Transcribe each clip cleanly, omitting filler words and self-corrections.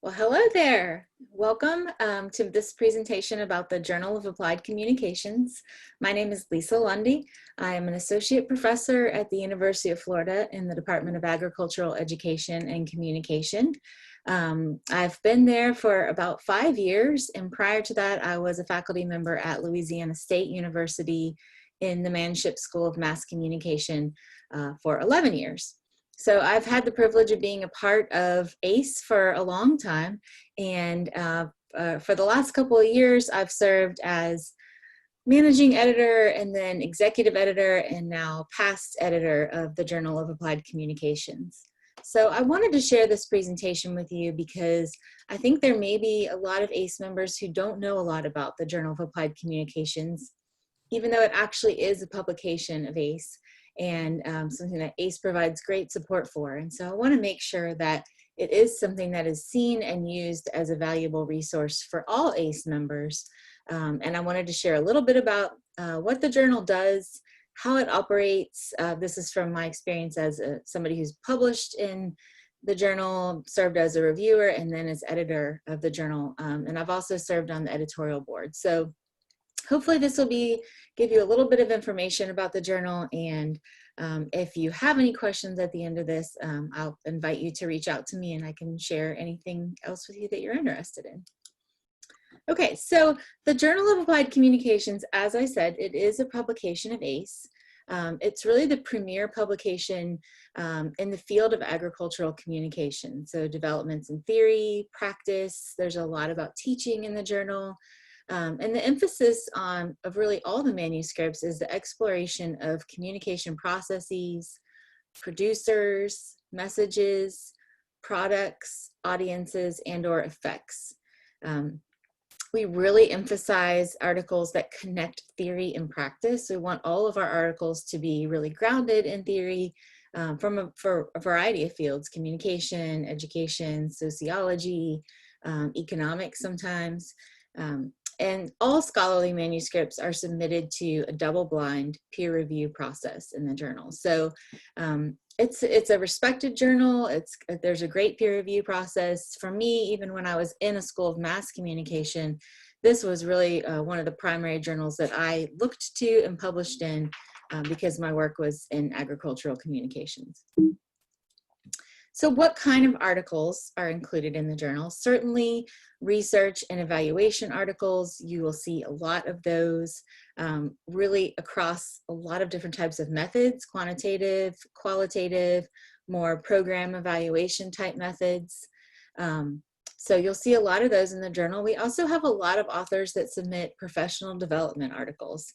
Well, hello there. Welcome to this presentation about the Journal of Applied Communications. My name is Lisa Lundy. I am an associate professor at the University of Florida in the Department of Agricultural Education and Communication. I've been there for about 5 years, and prior to that, I was a faculty member at Louisiana State University in the Manship School of Mass Communication for 11 years. So I've had the privilege of being a part of ACE for a long time, and for the last couple of years, I've served as managing editor and then executive editor and now past editor of the Journal of Applied Communications. So I wanted to share this presentation with you because I think there may be a lot of ACE members who don't know a lot about the Journal of Applied Communications, even though it actually is a publication of ACE and something that ACE provides great support for. And so I want to make sure that it is something that is seen and used as a valuable resource for all ACE members. And I wanted to share a little bit about what the journal does, how it operates. This is from my experience as somebody who's published in the journal, served as a reviewer, and then as editor of the journal. And I've also served on the editorial board. So hopefully this will give you a little bit of information about the journal, and if you have any questions at the end of this, I'll invite you to reach out to me and I can share anything else with you that you're interested in. Okay, so the Journal of Applied Communications, as I said, it is a publication of ACE. It's really the premier publication in the field of agricultural communication. So developments in theory, practice, there's a lot about teaching in the journal. And the emphasis of really all the manuscripts is the exploration of communication processes, producers, messages, products, audiences, and/or effects. We really emphasize articles that connect theory and practice. We want all of our articles to be really grounded in theory for a variety of fields: communication, education, sociology, economics sometimes. And all scholarly manuscripts are submitted to a double-blind peer review process in the journal. So it's a respected journal. There's a great peer review process. For me, even when I was in a school of mass communication, this was really one of the primary journals that I looked to and published in because my work was in agricultural communications. So what kind of articles are included in the journal? Certainly research and evaluation articles. You will see a lot of those really across a lot of different types of methods: quantitative, qualitative, more program evaluation type methods. So you'll see a lot of those in the journal. We also have a lot of authors that submit professional development articles.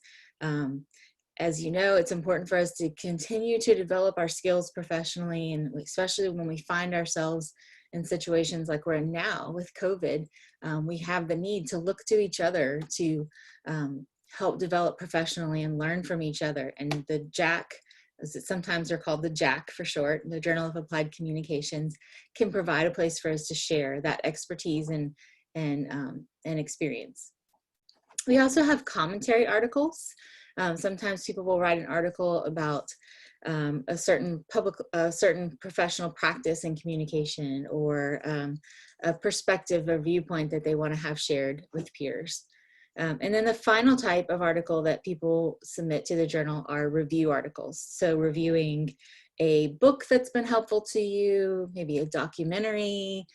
As you know, it's important for us to continue to develop our skills professionally, and especially when we find ourselves in situations like we're in now with COVID, we have the need to look to each other to help develop professionally and learn from each other. And the JAC, as sometimes they're called the JAC for short, the Journal of Applied Communications, can provide a place for us to share that expertise and experience. We also have commentary articles. Sometimes people will write an article about a certain professional practice in communication, or a perspective or viewpoint that they want to have shared with peers. And then the final type of article that people submit to the journal are review articles. So reviewing a book that's been helpful to you, maybe a documentary,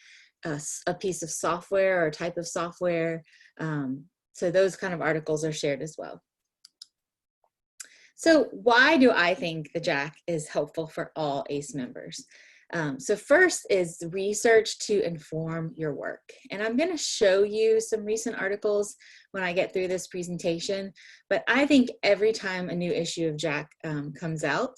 a piece of software or a type of software. So those kind of articles are shared as well. So why do I think the JAC is helpful for all ACE members? So first is research to inform your work. And I'm going to show you some recent articles when I get through this presentation, but I think every time a new issue of JAC comes out,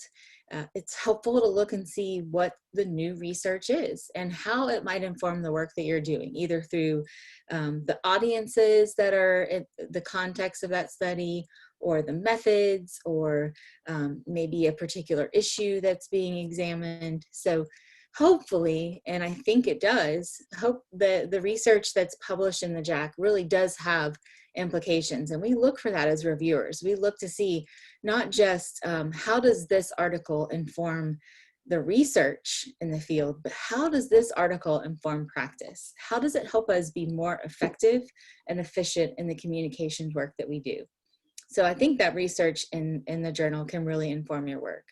it's helpful to look and see what the new research is and how it might inform the work that you're doing, either through the audiences that are in the context of that study, or the methods, or maybe a particular issue that's being examined. So hopefully, and I think it does, hope the research that's published in the JAC really does have implications. And we look for that as reviewers. We look to see not just how does this article inform the research in the field, but how does this article inform practice? How does it help us be more effective and efficient in the communications work that we do? So I think that research in the journal can really inform your work.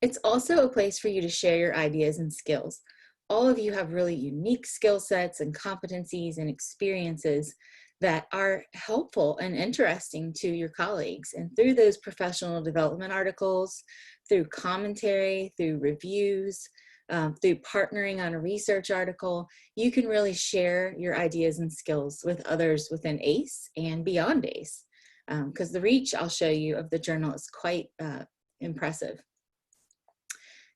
It's also a place for you to share your ideas and skills. All of you have really unique skill sets and competencies and experiences that are helpful and interesting to your colleagues. And through those professional development articles, through commentary, through reviews, through partnering on a research article, you can really share your ideas and skills with others within ACE and beyond ACE. Because the reach I'll show you of the journal is quite impressive.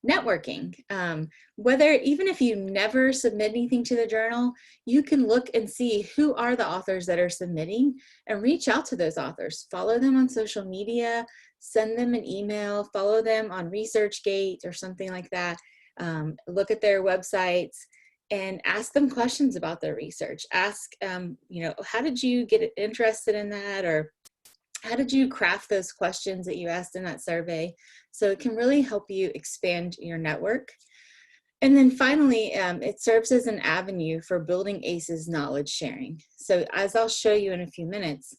Networking, even if you never submit anything to the journal, you can look and see who are the authors that are submitting and reach out to those authors. Follow them on social media, send them an email, follow them on ResearchGate or something like that. Look at their websites and ask them questions about their research. Ask, how did you get interested in that? Or how did you craft those questions that you asked in that survey? So it can really help you expand your network. And then finally, it serves as an avenue for building ACE's knowledge sharing. So as I'll show you in a few minutes,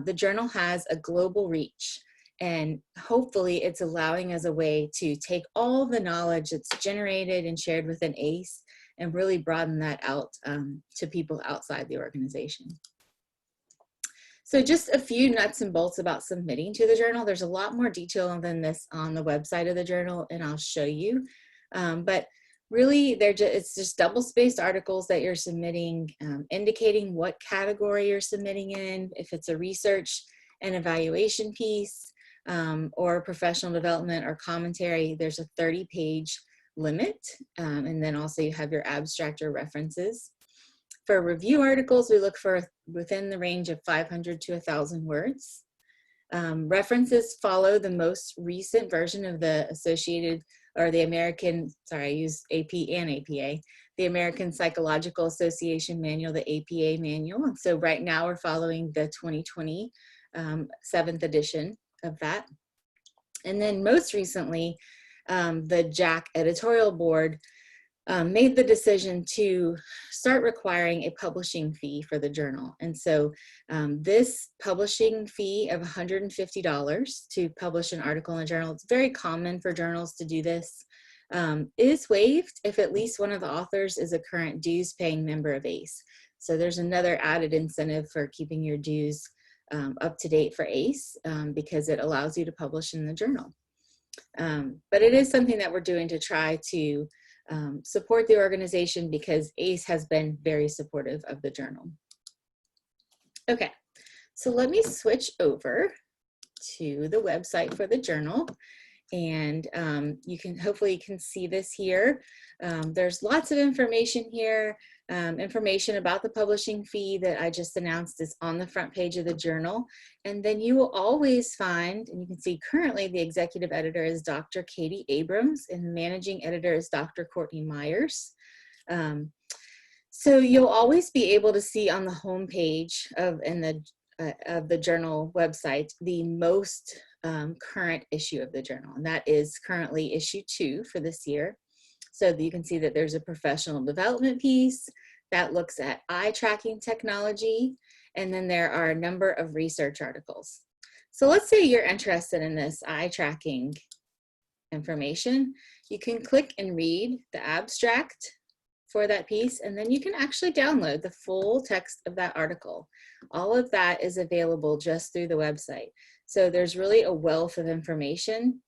the journal has a global reach, and hopefully it's allowing as a way to take all the knowledge that's generated and shared within ACE and really broaden that out to people outside the organization. So just a few nuts and bolts about submitting to the journal. There's a lot more detail than this on the website of the journal, and I'll show you. But really, it's just double-spaced articles that you're submitting, indicating what category you're submitting in, if it's a research and evaluation piece, or professional development or commentary. There's a 30-page limit, and then also you have your abstract or references. For review articles, we look for within the range of 500 to 1,000 words. References follow the most recent version of the Associated, or the American, sorry, I use AP and APA, the American Psychological Association Manual, the APA manual. So right now we're following the 2020 7th edition of that. And then most recently, the JAC editorial board made the decision to start requiring a publishing fee for the journal. And so this publishing fee of $150 to publish an article in a journal, it's very common for journals to do this, is waived if at least one of the authors is a current dues paying member of ACE. So there's another added incentive for keeping your dues up to date for ACE because it allows you to publish in the journal. But it is something that we're doing to try to support the organization because ACE has been very supportive of the journal. Okay, so let me switch over to the website for the journal, and hopefully you can see this here. There's lots of information here. Information about the publishing fee that I just announced is on the front page of the journal. And then you will always find, and you can see currently the executive editor is Dr. Katie Abrams and the managing editor is Dr. Courtney Myers. So you'll always be able to see on the home page of the journal website the most current issue of the journal, and that is currently issue 2 for this year. So you can see that there's a professional development piece that looks at eye tracking technology, and then there are a number of research articles. So let's say you're interested in this eye tracking information. You can click and read the abstract for that piece, and then you can actually download the full text of that article. All of that is available just through the website. So there's really a wealth of information.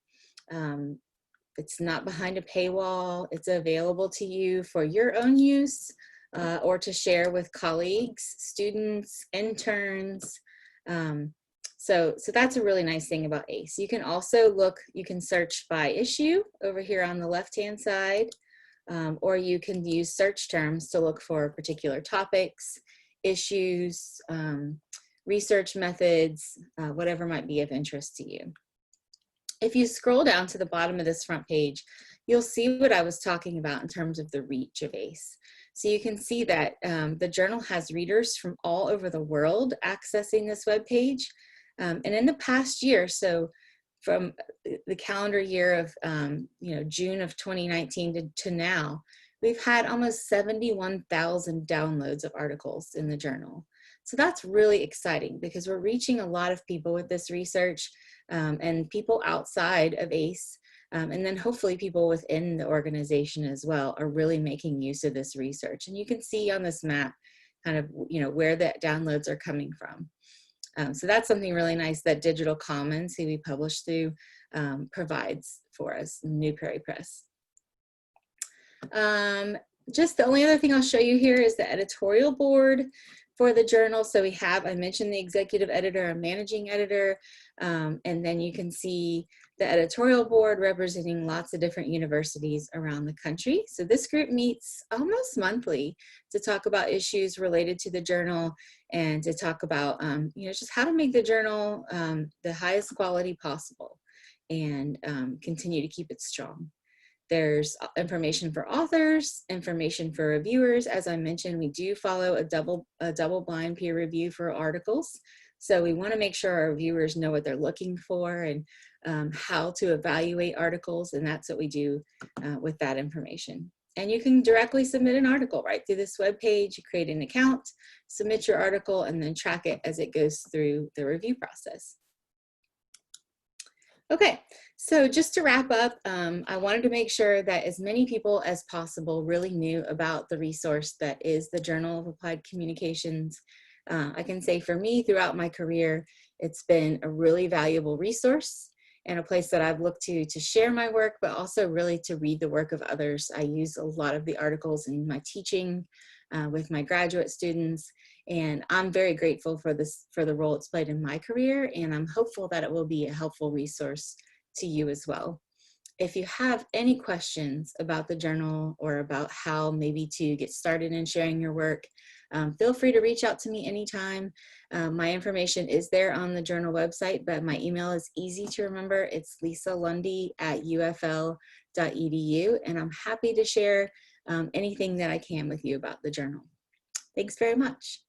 It's not behind a paywall. It's available to you for your own use or to share with colleagues, students, interns. So that's a really nice thing about ACE. You can also you can search by issue over here on the left-hand side, or you can use search terms to look for particular topics, issues, research methods, whatever might be of interest to you. If you scroll down to the bottom of this front page, you'll see what I was talking about in terms of the reach of ACE. So you can see that the journal has readers from all over the world accessing this web page. And in the past year, so from the calendar year of June of 2019 to now, we've had almost 71,000 downloads of articles in the journal. So that's really exciting because we're reaching a lot of people with this research, and people outside of ACE, and then hopefully people within the organization as well are really making use of this research. And you can see on this map kind of where the downloads are coming from. So that's something really nice that Digital Commons, who we publish through, provides for us, New Prairie Press. Just the only other thing I'll show you here is the editorial board for the journal. So we have, I mentioned the executive editor and managing editor, and then you can see the editorial board representing lots of different universities around the country. So this group meets almost monthly to talk about issues related to the journal and to talk about just how to make the journal the highest quality possible and continue to keep it strong. There's information for authors, information for reviewers. As I mentioned, we do follow a double-blind peer review for articles. So we want to make sure our reviewers know what they're looking for and how to evaluate articles, and that's what we do with that information. And you can directly submit an article right through this webpage. You create an account, submit your article, and then track it as it goes through the review process. Okay, so just to wrap up, I wanted to make sure that as many people as possible really knew about the resource that is the Journal of Applied Communications. I can say for me throughout my career, it's been a really valuable resource and a place that I've looked to share my work, but also really to read the work of others. I use a lot of the articles in my teaching with my graduate students, and I'm very grateful for the role it's played in my career, and I'm hopeful that it will be a helpful resource to you as well. If you have any questions about the journal or about how maybe to get started in sharing your work, feel free to reach out to me anytime. My information is there on the journal website, but my email is easy to remember. It's lisalundy@ufl.edu, and I'm happy to share anything that I can with you about the journal. Thanks very much.